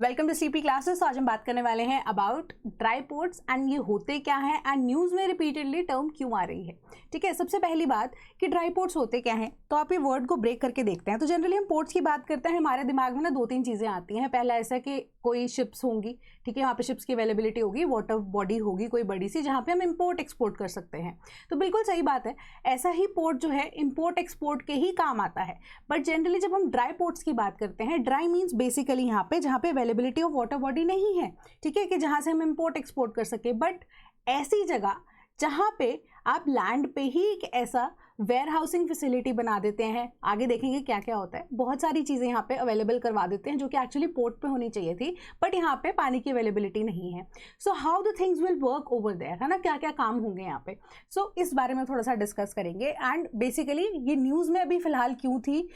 Welcome to CP classes. तो आज हम बात करने वाले हैं अबाउट ड्राई पोर्ट्स एंड ये होते क्या हैं एंड न्यूज़ में रिपीटेडली टर्म क्यों आ रही है। ठीक है, सबसे पहली बात कि ड्राई पोर्ट्स होते क्या हैं, तो आप ये वर्ड को ब्रेक करके देखते हैं। तो जनरली हम पोर्ट्स की बात करते हैं, हमारे दिमाग में ना दो तीन चीज़ें आती हैं। पहला ऐसा कि कोई शिप्स होंगी, ठीक है, वहाँ पे शिप्स की अवेलेबिलिटी होगी, वाटर बॉडी होगी कोई बड़ी सी जहाँ पे हम इंपोर्ट एक्सपोर्ट कर सकते हैं। तो बिल्कुल सही बात है, ऐसा ही पोर्ट जो है इंपोर्ट एक्सपोर्ट के ही काम आता है। बट जनरली जब हम ड्राई पोर्ट्स की बात करते हैं, ड्राई मीन्स बेसिकली यहाँ पे जहाँ पे अवेलेबिलिटी ऑफ वाटर बॉडी नहीं है, ठीक है, कि जहाँ से हम इंपोर्ट एक्सपोर्ट कर सके। बट ऐसी जगह जहाँ पे आप लैंड पे ही एक ऐसा वेयर हाउसिंग फैसिलिटी बना देते हैं, आगे देखेंगे क्या क्या होता है, बहुत सारी चीज़ें यहाँ पे अवेलेबल करवा देते हैं जो कि एक्चुअली पोर्ट पे होनी चाहिए थी, बट यहाँ पे पानी की अवेलेबिलिटी नहीं है। So how the things will work over there, है ना, क्या क्या काम होंगे यहाँ पे। सो इस बारे में थोड़ा सा डिस्कस करेंगे। एंड बेसिकली ये न्यूज़ में अभी फिलहाल क्यों थी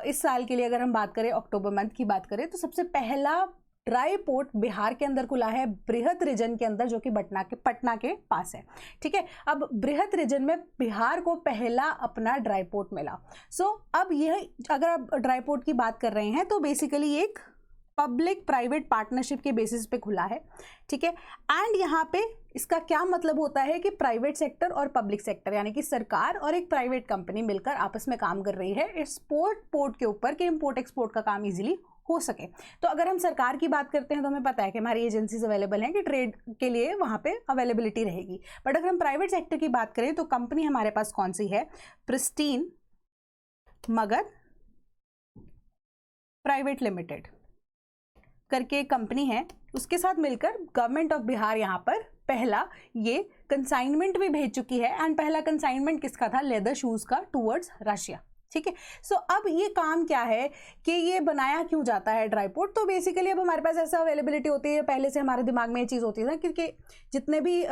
इस साल के लिए, अगर हम बात करें अक्टूबर मंथ की बात करें, तो सबसे पहला ड्राई पोर्ट बिहार के अंदर खुला है, बृहत रीजन के अंदर, जो कि पटना के पास है। ठीक है, अब बृहत रीजन में बिहार को पहला अपना ड्राई पोर्ट मिला। सो अब यह अगर आप ड्राई पोर्ट की बात कर रहे हैं तो बेसिकली एक पब्लिक प्राइवेट पार्टनरशिप के बेसिस पे खुला है। ठीक है, एंड यहाँ पे इसका क्या मतलब होता है कि प्राइवेट सेक्टर और पब्लिक सेक्टर यानी कि सरकार और एक प्राइवेट कंपनी मिलकर आपस में काम कर रही है इस पोर्ट के ऊपर कि इंपोर्ट एक्सपोर्ट का काम इजीली हो सके। तो अगर हम सरकार की बात करते हैं तो हमें पता है कि हमारी एजेंसीज अवेलेबल हैं कि ट्रेड के लिए वहाँ पे अवेलेबिलिटी रहेगी। बट अगर हम प्राइवेट सेक्टर की बात करें तो कंपनी हमारे पास कौन सी है, प्रिस्टीन मगध प्राइवेट लिमिटेड करके एक कंपनी है, उसके साथ मिलकर गवर्नमेंट ऑफ बिहार यहाँ पर पहला ये कंसाइनमेंट भी भेज चुकी है। एंड पहला कंसाइनमेंट किसका था, लेदर शूज का टूवर्ड्स रशिया। ठीक है, सो अब ये काम क्या है कि ये बनाया क्यों जाता है ड्राई पोर्ट। तो बेसिकली अब हमारे पास ऐसा अवेलेबिलिटी होती है, पहले से हमारे दिमाग में ये चीज़ होती है ना, क्योंकि जितने भी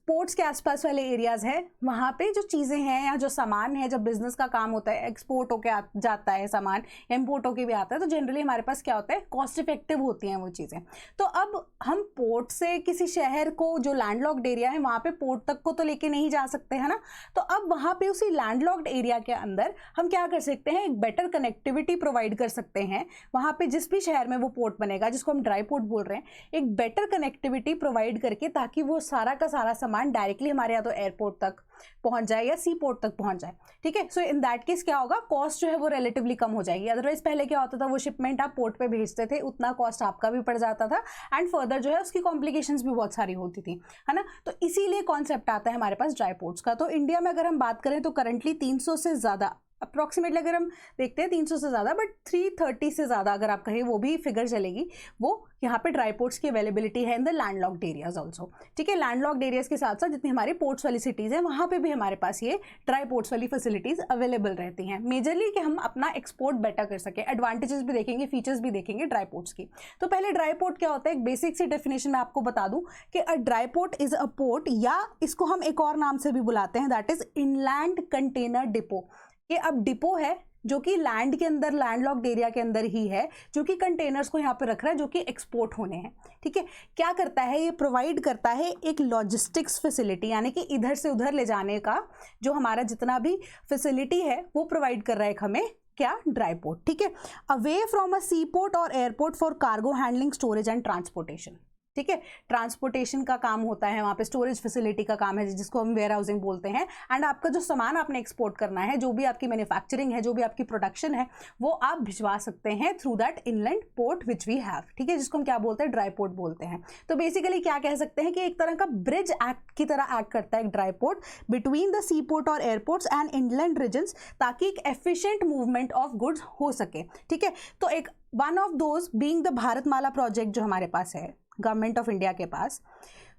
पोर्ट्स के आसपास वाले एरियाज़ हैं वहाँ पे जो चीज़ें हैं या जो सामान है, जब बिजनेस का काम होता है, एक्सपोर्ट होके जाता है सामान, इम्पोर्ट होके भी आता है, तो जनरली हमारे पास क्या होता है, कॉस्ट इफेक्टिव होती हैं वो चीज़ें। तो अब हम पोर्ट से किसी शहर को जो लैंडलॉक्ड एरिया है वहाँ पे पोर्ट तक को तो लेके नहीं जा सकते, है ना। तो अब वहाँ पे उसी लैंडलॉक्ड एरिया के अंदर हम क्या कर सकते हैं, एक बेटर कनेक्टिविटी प्रोवाइड कर सकते हैं। वहाँ पे जिस भी शहर में वो पोर्ट बनेगा, जिसको हम ड्राई पोर्ट बोल रहे हैं, एक बेटर कनेक्टिविटी प्रोवाइड करके, ताकि वो सारा का सारा सामान डायरेक्टली हमारे या तो एयरपोर्ट तक पहुंच जाए या सी पोर्ट तक पहुंच जाए। ठीक है, सो इन दैट केस क्या होगा, कॉस्ट जो है वो रिलेटिवली कम हो जाएगी। अदरवाइज पहले क्या होता था, वो शिपमेंट आप पोर्ट पे भेजते थे, उतना कॉस्ट आपका भी पड़ जाता था एंड फर्दर जो है उसकी कॉम्प्लिकेशंस भी बहुत सारी होती थी, है ना। तो इसीलिए कॉन्सेप्ट आता है हमारे पास ड्राई पोर्ट्स का। तो इंडिया में अगर हम बात करें तो करंटली 300 से ज़्यादा, अप्रॉक्सीमेटली अगर हम देखते हैं 300 से ज़्यादा, बट 330 से ज़्यादा अगर आप कहें वो भी फिगर चलेगी, वो यहाँ पे ड्राई पोर्ट्स की अवेलेबिलिटी है in the landlocked areas also. ठीक है, लैंडलॉक्ड एरियाज के साथ साथ जितनी हमारी पोर्ट्स वाली सिटीज़ हैं वहाँ पे भी हमारे पास ये ड्राई पोर्ट्स वाली फैसिलिटीज़ अवेलेबल रहती हैं, मेजरली कि हम अपना एक्सपोर्ट बेटर कर सकें। एडवांटेजेस भी देखेंगे, फीचर्स भी देखेंगे ड्राई पोर्ट्स की। तो पहले ड्राई पोर्ट क्या होता है, एक बेसिक सी डेफिनेशन मैं आपको बता दूँ कि a dry port is a port, या इसको हम एक और नाम से भी बुलाते हैं, that is inland container depot. ये अब डिपो है जो कि लैंड के अंदर, लैंडलॉक्ड एरिया के अंदर ही है, जो कि कंटेनर्स को यहाँ पे रख रहा है जो कि एक्सपोर्ट होने हैं। ठीक है, क्या करता है, ये प्रोवाइड करता है एक लॉजिस्टिक्स फैसिलिटी, यानी कि इधर से उधर ले जाने का जो हमारा जितना भी फैसिलिटी है वो प्रोवाइड कर रहा है हमें, क्या, ड्राई पोर्ट। ठीक है, away from a sea port और airport for cargo handling, storage and transportation. ठीक है, ट्रांसपोर्टेशन का काम होता है वहाँ पे, स्टोरेज फैसिलिटी का काम है जिसको हम वेयर हाउसिंग बोलते हैं। एंड आपका जो सामान आपने एक्सपोर्ट करना है, जो भी आपकी मैन्युफैक्चरिंग है, जो भी आपकी प्रोडक्शन है, वो आप भिजवा सकते हैं through that inland port which we have. ठीक है, जिसको हम क्या बोलते हैं, ड्राई पोर्ट बोलते हैं। तो बेसिकली क्या कह सकते हैं कि एक तरह का ब्रिज एक्ट की तरह एक्ट करता है एक dry port between the sea port और एयरपोर्ट्स एंड इनलैंड रीजन्स, ताकि एक एफिशिएंट मूवमेंट ऑफ गुड्स हो सके। ठीक है, तो एक one of those being the Bharatmala project जो हमारे पास है गवर्नमेंट ऑफ इंडिया के पास,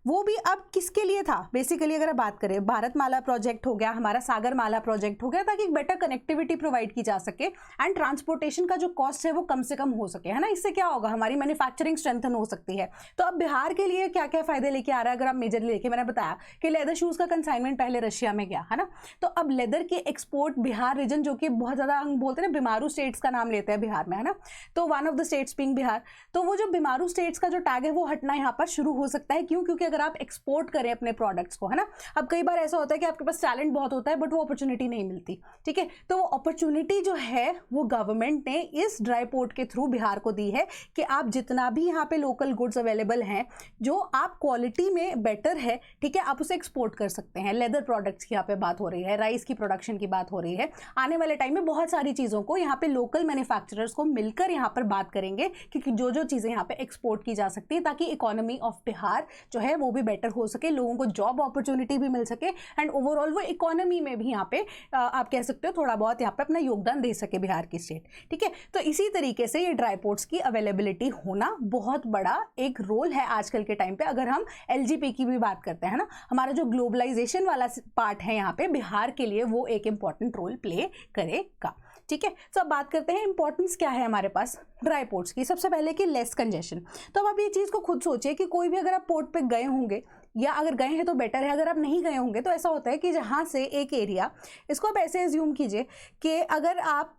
वो भी अब किसके लिए था, बेसिकली अगर बात करें, भारतमाला प्रोजेक्ट हो गया, हमारा सागरमाला प्रोजेक्ट हो गया, ताकि एक बेटर कनेक्टिविटी प्रोवाइड की जा सके एंड ट्रांसपोर्टेशन का जो कॉस्ट है वो कम से कम हो सके, है ना। इससे क्या होगा, हमारी मैन्युफैक्चरिंग स्ट्रेंथन हो सकती है। तो अब बिहार के लिए क्या क्या फायदे लेके आ रहा है, अगर आप मेजरली देखें, मैंने बताया कि लेदर शूज़ का कंसाइनमेंट पहले रशिया में गया, है ना। तो अब लेदर के एक्सपोर्ट बिहार रीजन, जो कि बहुत ज़्यादा हम बोलते हैं ना, बीमारू स्टेट्स का नाम लेते हैं बिहार में, है ना, तो one of the states being Bihar, तो वो जो बीमारू स्टेट्स का जो टैग है वो हटना यहाँ पर शुरू हो सकता है। क्यों, क्योंकि अगर आप एक्सपोर्ट करें अपने प्रोडक्ट्स को, है ना। अब कई बार ऐसा होता है कि आपके पास टैलेंट बहुत होता है बट वो अपॉर्चुनिटी नहीं मिलती, ठीक है। तो वो अपॉर्चुनिटी जो है वो गवर्नमेंट ने इस ड्राई पोर्ट के थ्रू बिहार को दी है कि आप जितना भी यहाँ पे लोकल गुड्स अवेलेबल हैं जो आप क्वालिटी में बेटर है, ठीक है, आप उसे एक्सपोर्ट कर सकते हैं। लेदर प्रोडक्ट्स की यहाँ पे बात हो रही है, राइस की प्रोडक्शन की बात हो रही है। आने वाले टाइम में बहुत सारी चीज़ों को यहाँ पे लोकल मैन्युफैक्चरर्स को मिलकर यहाँ पर बात करेंगे कि जो जो चीज़ें यहाँ पे एक्सपोर्ट की जा सकती है ताकि इकोनॉमी ऑफ बिहार जो है वो भी बेटर हो सके, लोगों को जॉब अपॉर्चुनिटी भी मिल सके एंड ओवरऑल वो इकोनॉमी में भी यहाँ पे आप कह सकते हो थोड़ा बहुत यहाँ पे अपना योगदान दे सके बिहार की स्टेट, ठीक है। तो इसी तरीके से ये ड्राई पोर्ट्स की अवेलेबिलिटी होना बहुत बड़ा एक रोल है आजकल के टाइम पे। अगर हम एलजीपी की भी बात करते हैं ना, हमारा जो ग्लोबलाइजेशन वाला पार्ट है यहाँ पे बिहार के लिए वो एक इंपॉर्टेंट रोल प्ले करेगा, ठीक है। तो अब बात करते हैं इंपॉर्टेंस क्या है हमारे पास ड्राई पोर्ट्स की। सबसे पहले कि लेस कंजेशन। तो अब आप ये चीज़ को खुद सोचिए कि कोई भी अगर आप पोर्ट पे गए होंगे या अगर गए हैं तो बेटर है, अगर आप नहीं गए होंगे तो ऐसा होता है कि जहाँ से एक एरिया, इसको आप ऐसे एज्यूम कीजिए कि अगर आप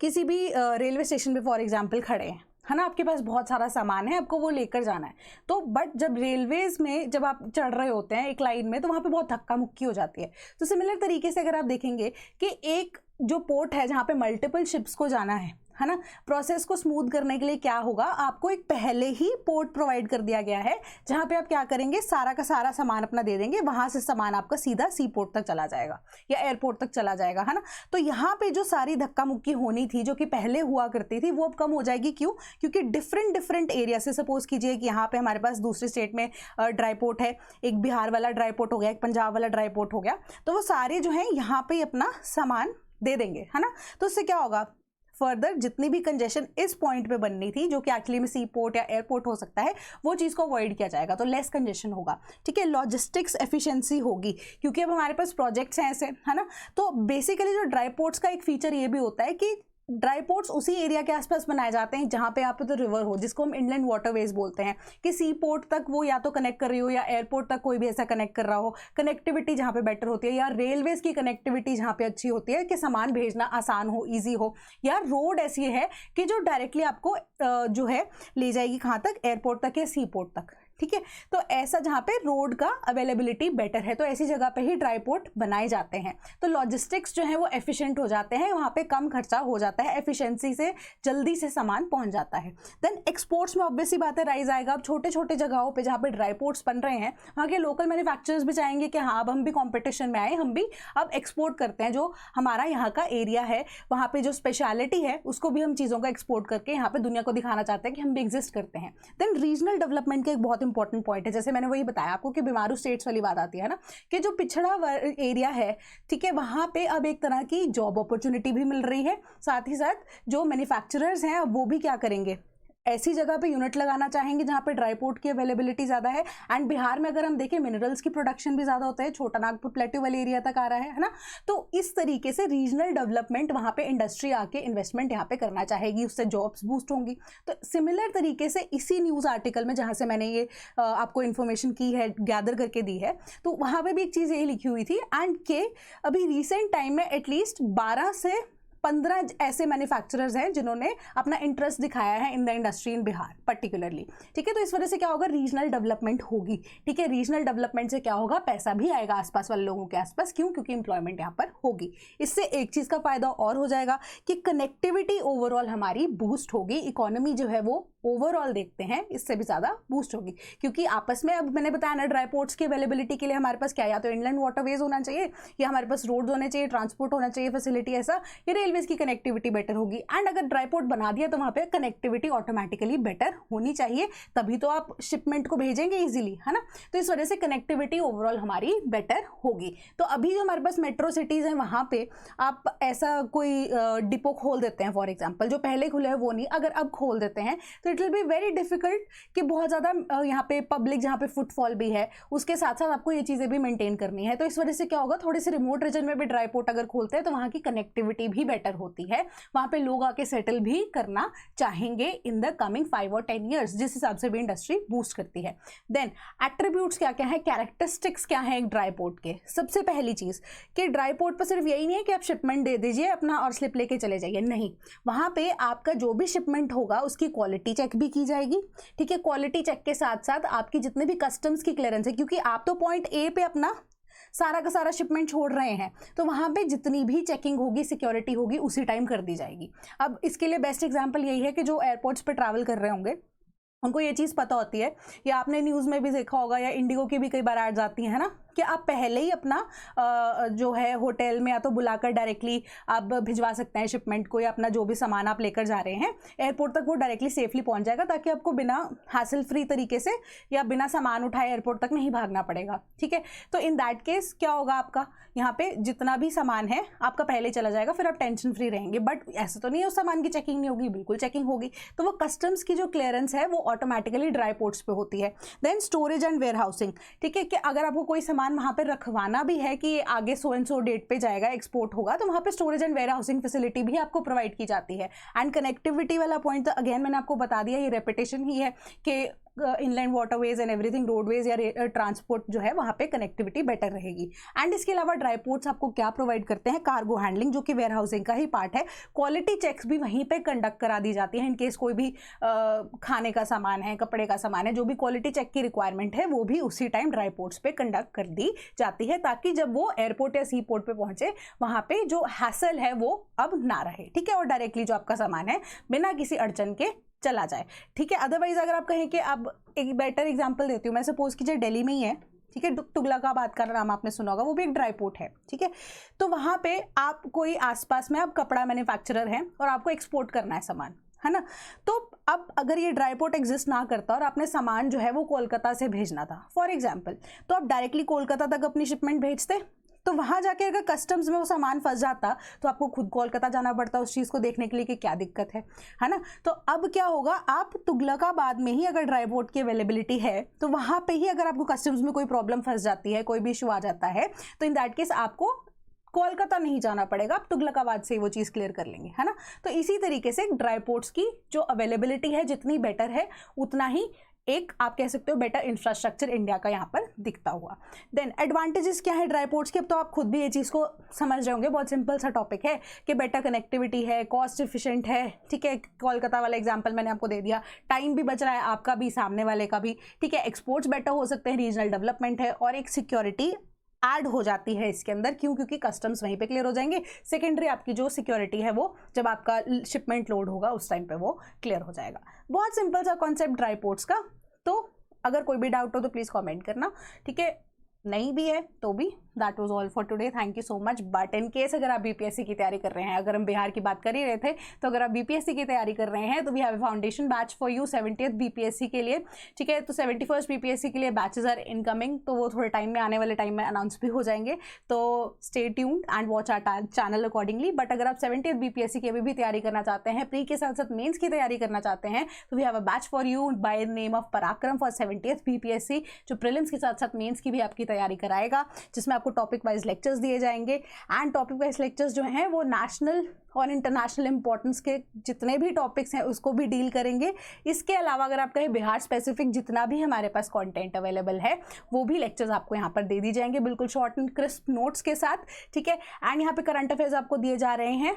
किसी भी रेलवे स्टेशन पे फॉर एग्जांपल खड़े हैं, है ना, आपके पास बहुत सारा सामान है, आपको वो लेकर जाना है, तो बट जब रेलवेज में जब आप चढ़ रहे होते हैं एक लाइन में तो वहाँ पे बहुत धक्का मुक्की हो जाती है। तो सिमिलर तरीके से अगर आप देखेंगे कि एक जो पोर्ट है जहाँ पे मल्टीपल शिप्स को जाना है ना, प्रोसेस को स्मूथ करने के लिए क्या होगा, आपको एक पहले ही पोर्ट प्रोवाइड कर दिया गया है जहाँ पे आप क्या करेंगे, सारा का सारा सामान अपना दे देंगे, वहाँ से सामान आपका सीधा सी पोर्ट तक चला जाएगा या एयरपोर्ट तक चला जाएगा, है ना। तो यहाँ पे जो सारी धक्का मुक्की होनी थी जो कि पहले हुआ करती थी वो अब कम हो जाएगी। क्यों? क्योंकि डिफरेंट एरिया से, सपोज कीजिए कि यहाँ पे हमारे पास दूसरे स्टेट में ड्राई पोर्ट है, एक बिहार वाला ड्राई पोर्ट हो गया, एक पंजाब वाला ड्राई पोर्ट हो गया, तो वो सारे जो है यहाँ पे अपना सामान दे देंगे, है ना। तो उससे क्या होगा, फर्दर जितनी भी कंजेशन इस पॉइंट पे बननी थी जो कि एक्चुअली में सी पोर्ट या एयरपोर्ट हो सकता है, वो चीज़ को अवॉइड किया जाएगा, तो लेस कंजेशन होगा, ठीक है। लॉजिस्टिक्स एफिशिएंसी होगी क्योंकि अब हमारे पास प्रोजेक्ट्स हैं ऐसे, है ना। तो बेसिकली जो ड्राई पोर्ट्स का एक फीचर ये भी होता है कि ड्राई पोर्ट्स उसी एरिया के आसपास बनाए जाते हैं जहाँ पे आप तो रिवर हो, जिसको हम इनलैंड वाटरवेज बोलते हैं, कि सी पोर्ट तक वो या तो कनेक्ट कर रही हो या एयरपोर्ट तक कोई भी ऐसा कनेक्ट कर रहा हो, कनेक्टिविटी जहाँ पे बेटर होती है, या रेलवेज की कनेक्टिविटी जहाँ पे अच्छी होती है कि सामान भेजना आसान हो, ईजी हो, या रोड ऐसी है कि जो डायरेक्टली आपको जो है ले जाएगी कहाँ तक, एयरपोर्ट तक या सी पोर्ट तक, ठीक है। तो ऐसा जहाँ पे रोड का अवेलेबिलिटी बेटर है तो ऐसी जगह पे ही ड्राई पोर्ट बनाए जाते हैं। तो लॉजिस्टिक्स जो है वो एफिशिएंट हो जाते हैं, वहाँ पे कम खर्चा हो जाता है, एफिशिएंसी से जल्दी से सामान पहुँच जाता है। देन एक्सपोर्ट्स में ऑब्वियसली बात है राइज आएगा। अब छोटे छोटे जगहों पे जहाँ पे ड्राई पोर्ट्स बन रहे हैं वहाँ के लोकल मैन्युफैक्चरर्स भी चाहेंगे कि हाँ अब हम भी कॉम्पिटिशन में आए, हम भी अब एक्सपोर्ट करते हैं, जो हमारा यहाँ का एरिया है वहाँ पे जो स्पेशलिटी है उसको भी हम चीज़ों का एक्सपोर्ट करके यहाँ पे दुनिया को दिखाना चाहते हैं कि हम भी एग्जिस्ट करते हैं। देन रीजनल डेवलपमेंट का एक बहुत इंपॉर्टेंट पॉइंट है, जैसे मैंने वही बताया आपको कि बीमारू स्टेट्स वाली बात आती है ना, कि जो पिछड़ा एरिया है, ठीक है, वहां पे अब एक तरह की जॉब अपॉर्चुनिटी भी मिल रही है, साथ ही साथ जो मैन्युफैक्चरर्स हैं वो भी क्या करेंगे, ऐसी जगह पे यूनिट लगाना चाहेंगे जहाँ पे ड्राई पोर्ट की अवेलेबिलिटी ज़्यादा है। एंड बिहार में अगर हम देखें मिनरल्स की प्रोडक्शन भी ज़्यादा होता है, छोटा नागपुर प्लेट्यू वाले एरिया तक आ रहा है ना। तो इस तरीके से रीजनल डेवलपमेंट, वहाँ पे इंडस्ट्री आके इन्वेस्टमेंट यहाँ पे करना चाहेगी, उससे जॉब्स बूस्ट होंगी। तो सिमिलर तरीके से इसी न्यूज़ आर्टिकल में जहाँ से मैंने ये आपको इन्फॉर्मेशन की है, गैदर करके दी है, तो वहाँ पर भी एक चीज़ यही लिखी हुई थी एंड के अभी रिसेंट टाइम में एटलीस्ट 12 से 15 ऐसे मैन्युफैक्चरर्स हैं जिन्होंने अपना इंटरेस्ट दिखाया है in the industry in Bihar particularly, ठीक है। तो इस वजह से क्या होगा, रीजनल डेवलपमेंट होगी, ठीक है। रीजनल डेवलपमेंट से क्या होगा, पैसा भी आएगा आसपास वाले लोगों के आसपास, क्यों, क्योंकि इंप्लॉयमेंट यहाँ पर होगी। इससे एक चीज़ का फायदा और हो जाएगा कि कनेक्टिविटी ओवरऑल हमारी बूस्ट होगी, इकोनॉमी जो है वो ओवरऑल देखते हैं इससे भी ज़्यादा बूस्ट होगी, क्योंकि आपस में अब मैंने बताया ना ड्राई पोर्ट्स की अवेलेबिलिटी के लिए हमारे पास क्या, या तो इनलैंड वाटरवेज होना चाहिए, या हमारे पास रोड्स होने चाहिए, ट्रांसपोर्ट होना चाहिए, फैसिलिटी ऐसा, या रेलवेज की कनेक्टिविटी बेटर होगी। एंड अगर ड्राई पोर्ट बना दिया तो वहाँ पे कनेक्टिविटी ऑटोमेटिकली बेटर होनी चाहिए, तभी तो आप शिपमेंट को भेजेंगे इजीली, है ना। तो इस वजह से कनेक्टिविटी ओवरऑल हमारी बेटर होगी। तो अभी जो हमारे पास मेट्रो सिटीज़ हैं वहाँ पे आप ऐसा कोई डिपो खोल देते हैं फॉर एग्जाम्पल, जो पहले खुले हैं वो नहीं, अगर अब खोल देते हैं तो it will be very difficult कि बहुत ज़्यादा यहाँ पे पब्लिक, जहाँ पे फुटफॉल भी है, उसके साथ साथ आपको ये चीज़ें भी मेंटेन करनी है। तो इस वजह से क्या होगा, थोड़े से रिमोट रीजन में भी ड्राई पोर्ट अगर खोलते हैं तो वहाँ की कनेक्टिविटी भी बेटर बेटर होती है, वहाँ पे लोग आके सेटल भी करना चाहेंगे इन द कमिंग 5 और 10 ईयर्स, जिस हिसाब से भी इंडस्ट्री बूस्ट करती है। देन एट्रीब्यूट्स क्या क्या है, कैरेक्टरिस्टिक्स क्या है एक ड्राई पोर्ट के। सबसे पहली चीज़ कि ड्राई पोर्ट पर सिर्फ यही नहीं है कि आप शिपमेंट दे दीजिए अपना और स्लिप लेके चले जाइए, नहीं, वहाँ पे आपका जो भी शिपमेंट होगा उसकी क्वालिटी चेक भी की जाएगी, ठीक है। क्वालिटी चेक के साथ साथ आपकी जितने भी कस्टम्स की क्लियरेंस है, क्योंकि आप तो पॉइंट ए पे अपना सारा का सारा शिपमेंट छोड़ रहे हैं, तो वहाँ पे जितनी भी चेकिंग होगी, सिक्योरिटी होगी, उसी टाइम कर दी जाएगी। अब इसके लिए बेस्ट एग्जांपल यही है कि जो एयरपोर्ट्स पे ट्रैवल कर रहे होंगे उनको ये चीज़ पता होती है, या आपने न्यूज़ में भी देखा होगा, या इंडिगो की भी कई बार एड्स आती हैं ना, कि आप पहले ही अपना जो है होटल में या तो बुलाकर डायरेक्टली आप भिजवा सकते हैं शिपमेंट को, या अपना जो भी सामान आप लेकर जा रहे हैं एयरपोर्ट तक वो डायरेक्टली सेफली पहुंच जाएगा, ताकि आपको बिना हासिल फ्री तरीके से या बिना सामान उठाए एयरपोर्ट तक नहीं भागना पड़ेगा, ठीक है। तो इन दैट केस क्या होगा, आपका यहाँ पे जितना भी सामान है आपका पहले चला जाएगा, फिर आप टेंशन फ्री रहेंगे। बट ऐसा तो नहीं है उस सामान की चेकिंग नहीं होगी, बिल्कुल चेकिंग होगी। तो वो कस्टम्स की जो क्लियरेंस है वो ऑटोमेटिकली ड्राई पोर्ट्स पे होती है। Then storage and warehousing, ठीक है, कि अगर आपको कोई सामान वहाँ पे रखवाना भी है कि आगे सो एंड सो डेट पे जाएगा, एक्सपोर्ट होगा, तो वहाँ पे storage and warehousing facility भी आपको प्रोवाइड की जाती है। एंड कनेक्टिविटी वाला पॉइंट अगेन मैंने आपको बता दिया, ये रेपिटेशन ही है कि inland waterways and everything, roadways या ट्रांसपोर्ट जो है वहाँ पे कनेक्टिविटी बेटर रहेगी। एंड इसके अलावा ड्राई पोर्ट्स आपको क्या प्रोवाइड करते हैं, कार्गो हैंडलिंग, जो कि वेयर हाउसिंग का ही पार्ट है। क्वालिटी चेक्स भी वहीं पे कंडक्ट करा दी जाती है, इनकेस कोई भी खाने का सामान है, कपड़े का सामान है, जो भी क्वालिटी चेक की रिक्वायरमेंट है वो भी उसी टाइम ड्राई पोर्ट्स पे कंडक्ट कर दी जाती है, ताकि जब वो एयरपोर्ट या सी पोर्ट पे पहुंचे वहाँ पे जो हैसल है वो अब ना रहे, ठीक है, और डायरेक्टली जो आपका सामान है बिना किसी अड़चन के चला जाए, ठीक है। अदरवाइज अगर आप कहें कि अब एक बेटर एग्जांपल देती हूँ मैं, सपोज कीजिए दिल्ली में ही है, ठीक है, तुगलकाबाद का नाम आपने सुना होगा, वो भी एक ड्राई पोर्ट है, ठीक है। तो वहाँ पे आप कोई आसपास में आप कपड़ा मैन्युफैक्चरर हैं और आपको एक्सपोर्ट करना है सामान, है ना, तो अब अगर ये ड्राई पोर्ट एग्जिस्ट ना करता और आपने सामान जो है वो कोलकाता से भेजना था फॉर एग्जांपल, तो आप डायरेक्टली कोलकाता तक अपनी शिपमेंट भेजते, तो वहाँ जाके अगर कस्टम्स में वो सामान फंस जाता तो आपको खुद कोलकाता जाना पड़ता उस चीज़ को देखने के लिए कि क्या दिक्कत है ना। तो अब क्या होगा, आप तुगलकाबाद में ही अगर ड्राई पोर्ट की अवेलेबिलिटी है तो वहाँ पे ही अगर आपको कस्टम्स में कोई प्रॉब्लम फंस जाती है, कोई भी इशू आ जाता है, तो इन दैट केस आपको कोलकाता नहीं जाना पड़ेगा, आप तुगलकाबाद से ही वो चीज़ क्लियर कर लेंगे, है ना। तो इसी तरीके से ड्राई पोर्ट्स की जो अवेलेबिलिटी है जितनी बेटर है, उतना ही एक आप कह सकते हो बेटर इंफ्रास्ट्रक्चर इंडिया का यहाँ पर दिखता हुआ। देन एडवांटेजेस क्या है ड्राई पोर्ट्स के, अब तो आप खुद भी ये चीज़ को समझ रहे होंगे, बहुत सिंपल सा टॉपिक है कि बेटर कनेक्टिविटी है, कॉस्ट एफिशिएंट है, ठीक है, कोलकाता वाला एग्जांपल मैंने आपको दे दिया, टाइम भी बच रहा है आपका भी, सामने वाले का भी, ठीक है, एक्सपोर्ट्स बेटर हो सकते हैं, रीजनल डेवलपमेंट है, और एक सिक्योरिटी ऐड हो जाती है इसके अंदर, क्यों, क्योंकि कस्टम्स वहीं पे क्लियर हो जाएंगे, सेकेंडरी आपकी जो सिक्योरिटी है वो जब आपका शिपमेंट लोड होगा उस टाइम पे वो क्लियर हो जाएगा। बहुत सिंपल सा कॉन्सेप्ट ड्राई पोर्ट्स का। तो अगर कोई भी डाउट हो तो प्लीज़ कमेंट करना, ठीक है, नहीं भी है तो भी that was all for today, thank you so much. But in case अगर आप बीपीएससी की तैयारी कर रहे हैं, अगर हम बिहार की बात कर ही रहे थे, तो अगर आप बीपीएससी की तैयारी कर रहे हैं तो we have a foundation batch for you 70th BPSC के लिए, ठीक है। तो 71st बीपीएससी के लिए बैचेस आर इनकमिंग, तो वो थोड़े टाइम में, आने वाले टाइम में अनाउंस भी हो जाएंगे, तो stay tuned and watch our channel accordingly. But अगर आप 70th बीपीएससी की अभी भी तैयारी करना चाहते हैं, प्री के साथ साथ मेंस की तैयारी करना चाहते हैं, तो we have a batch for you by name of Parakram for 70th BPSC, जो प्रीलिम्स के साथ साथ मेंस की भी आपकी तैयारी कराएगा, जिसमें आपको टॉपिक वाइज लेक्चर्स दिए जाएंगे। एंड टॉपिक वाइज लेक्चर्स जो हैं वो नेशनल और इंटरनेशनल इंपॉर्टेंस के जितने भी टॉपिक्स हैं उसको भी डील करेंगे। इसके अलावा अगर आप कहें बिहार स्पेसिफिक जितना भी हमारे पास कंटेंट अवेलेबल है वो भी लेक्चर्स आपको यहाँ पर दे दी जाएंगे, बिल्कुल शॉर्ट एंड क्रिस्प नोट्स के साथ, ठीक है। एंड यहाँ पे करंट अफेयर्स आपको दिए जा रहे हैं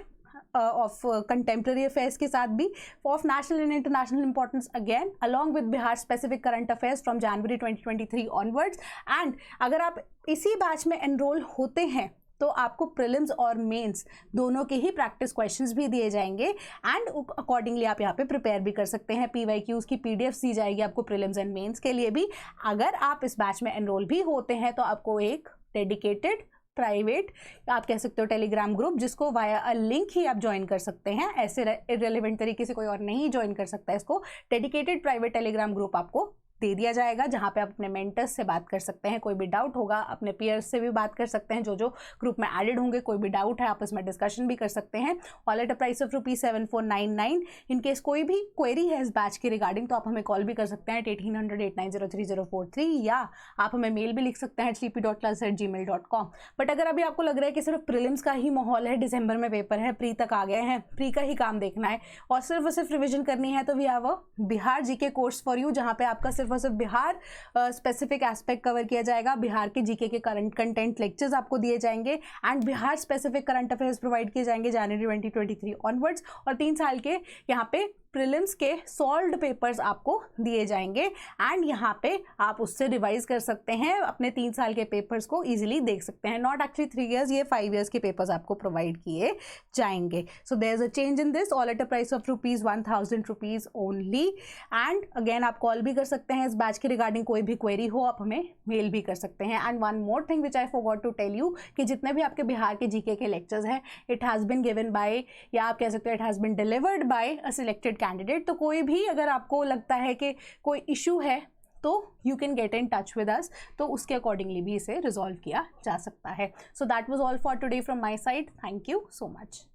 of contemporary affairs के साथ भी of national and international importance again along with Bihar specific current affairs from January 2023 onwards। and अगर आप इसी बैच में एनरोल होते हैं तो आपको प्रीलिम्स और मेंस दोनों के ही प्रैक्टिस क्वेश्चंस भी दिए जाएंगे एंड अकॉर्डिंगली आप यहाँ पे प्रिपेयर भी कर सकते हैं। PYQs की PDF दी जाएगी आपको प्रीलिम्स एंड मेंस के लिए भी। अगर आप इस बैच में एनरोल भी होते हैं तो आपको एक डेडिकेटेड प्राइवेट आप कह सकते हो टेलीग्राम ग्रुप, जिसको वाया अ लिंक ही आप ज्वाइन कर सकते हैं, ऐसे इररिलेवेंट तरीके से कोई और नहीं ज्वाइन कर सकता है इसको। डेडिकेटेड प्राइवेट टेलीग्राम ग्रुप आपको दे दिया जाएगा, जहाँ पे आप अपने मेंटर्स से बात कर सकते हैं, कोई भी डाउट होगा अपने पीयर्स से भी बात कर सकते हैं, जो ग्रुप में एडेड होंगे, कोई भी डाउट है आपस में डिस्कशन भी कर सकते हैं, all at a price of ₹7499। In case कोई भी क्वेरी है इस बैच के रिगार्डिंग तो आप हमें कॉल भी कर सकते हैं 1800-890-3043 या आप हमें मेल भी लिख सकते हैं sleepy.class@gmail.com। बट अगर अभी आपको लग रहा है कि सिर्फ प्रीलिम्स का ही माहौल है, दिसंबर में पेपर है, प्री तक आ गए हैं, प्री का ही काम देखना है और सिर्फ रिविजन करनी है, तो we have a Bihar GK course for you, जहाँ पे आपका सिर्फ और सिर्फ बिहार स्पेसिफिक एस्पेक्ट कवर किया जाएगा। बिहार के जीके के करंट कंटेंट लेक्चर्स आपको दिए जाएंगे and Bihar specific current affairs provide किए जाएंगे जनवरी 2023 ऑनवर्ड्स, और 3 साल के यहाँ पे प्रीलिम्स के सॉल्व्ड पेपर्स आपको दिए जाएंगे एंड यहाँ पे आप उससे रिवाइज कर सकते हैं, अपने 3 साल के पेपर्स को इजीली देख सकते हैं। नॉट एक्चुअली 3 years, ये 5 years के पेपर्स आपको प्रोवाइड किए जाएंगे। So there is a change in this, all at a price of ₹1000 only. And again आप कॉल भी कर सकते हैं इस बैच के रिगार्डिंग, कोई भी क्वेरी हो आप हमें मेल भी कर सकते हैं। And one more thing which I forgot to tell you कि जितने भी आपके बिहार के जीके के लेक्चर्स हैं, it has been given by, या आप कह सकते हो it has been delivered by a selected candidate. तो कोई भी अगर आपको लगता है कि कोई इशू है तो you can get in touch with us, तो उसके अकॉर्डिंगली भी इसे रिजॉल्व किया जा सकता है। So that was all for today from my side. Thank you so much.